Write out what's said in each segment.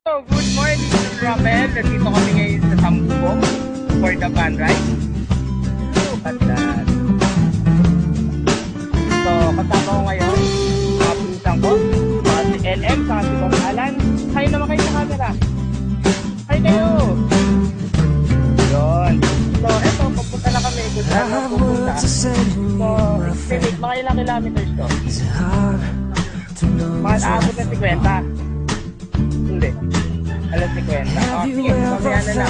So, good morning, Sir Raphael. Nandito kami ngayon sa Tambubong for the van ride. At so, kasama ko ngayon, mga pinsang ko, mga si LM, saka si Boss Alan. Hi naman kayo sa camera. Hi kayo! Yun. So, eto, papunta na kami. Kung saan na pupunta. So, estimate, mga ilang kilometers to? Mga aabot na 50. Hindi. Alas 50. Oh, sige. Mamaya na lang.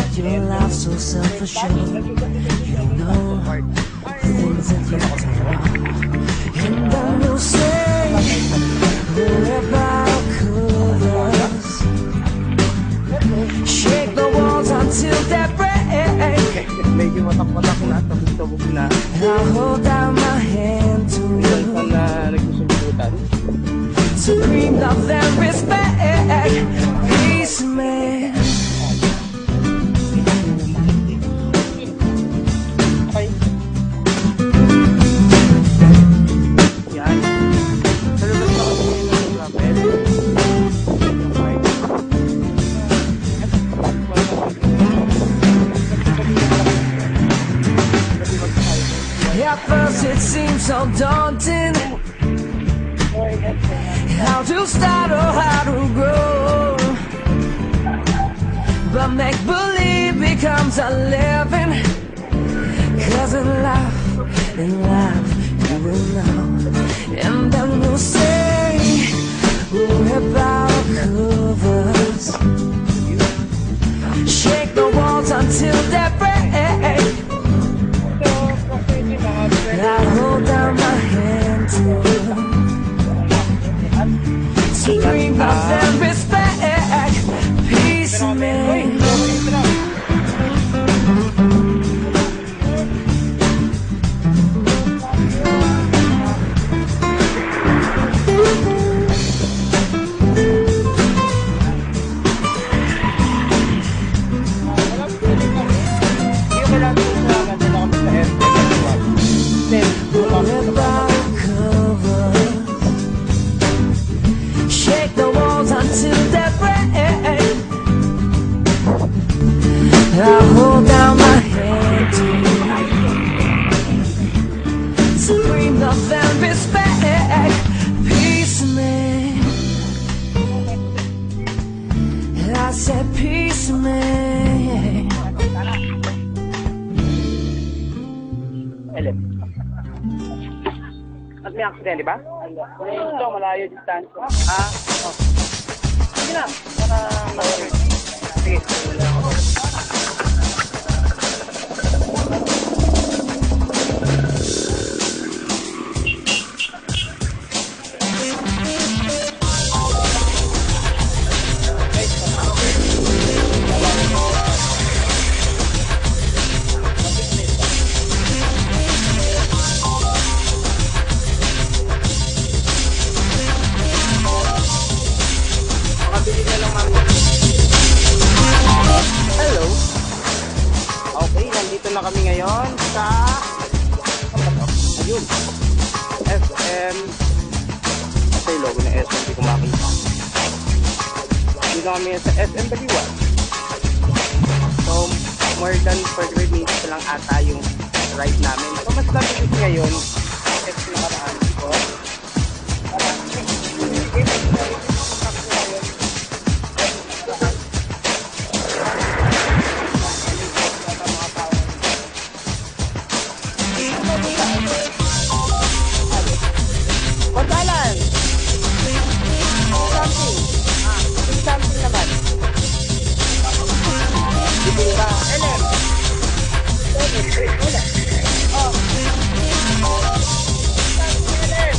Shake the walls until they break. Medyo matak-matak na. Tabog-tabog na. I'll hold out my hand to you. Ilan na nagsusubutan. Supreme love and respect. Peace, man. Okay. Yan. Pero basta ako ngayon ng Raphael. At first it seems so daunting. How to start or how to grow, but make-believe becomes a living. 'Cause in life, you will know. And then we'll say, we'll rip out covers, shake the walls until they break. I hold down my hand to you. Supreme love and respect. Peace, man. Shake the walls until they break. I hold down my hand to you. Supreme love and respect. Peace, man. I said peace, man. LM. At may accident, di ba? Ito, malayo distansya. Oh. Sige na. Para malayo. Sige. Hello. Okay, nandito na kami ngayon sa ayun. SM. Ito yung logo ng SM, hindi ko makita. Dito kami sa SM Baliwan. So, more than 40 minutes lang ata yung ride namin. So, mas lapit ngayon. Kasi nakaraan ko. Pagkalan! Something naman. Hindi ba? LM! Wala. Oh. LM!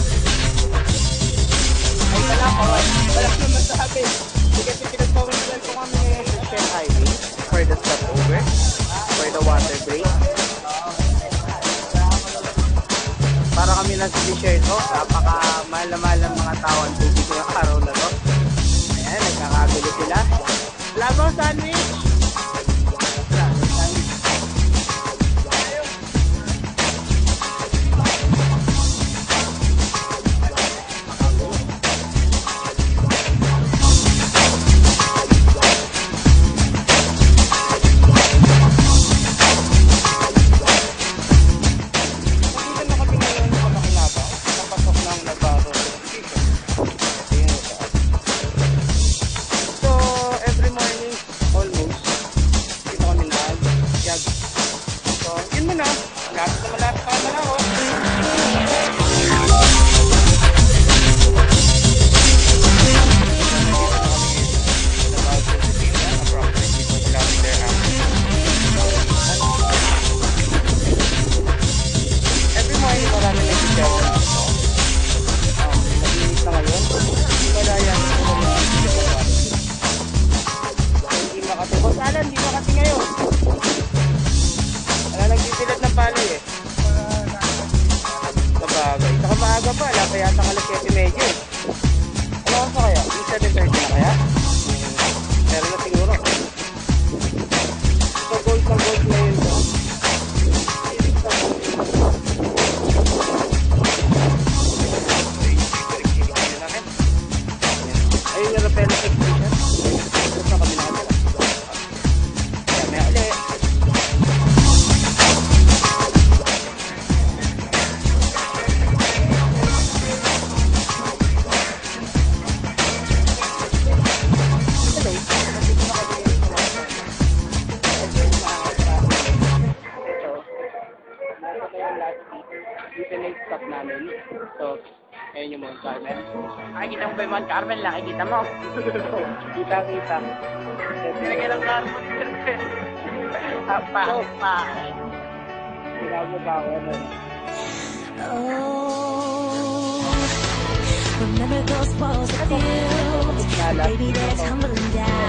Ay, wala ko. Wala ko masabi. Kasi pinagpawilan ko kami sa Shell Highway for the stopover, for the water break. Para kami lang share to, napaka-mahal na mahal ng mga tao ang tubig ng araw na to. Ayan, nagkakabili sila. Labaw sandwich! Mount Carmel. Nakikita mo ba yung Mount Carmel? Nakikita mo. Kita-kita. Nilagay lang carbon dito. Pa. Sinabi ba ako nun? Oh, remember those walls I built? Baby, they're tumbling down.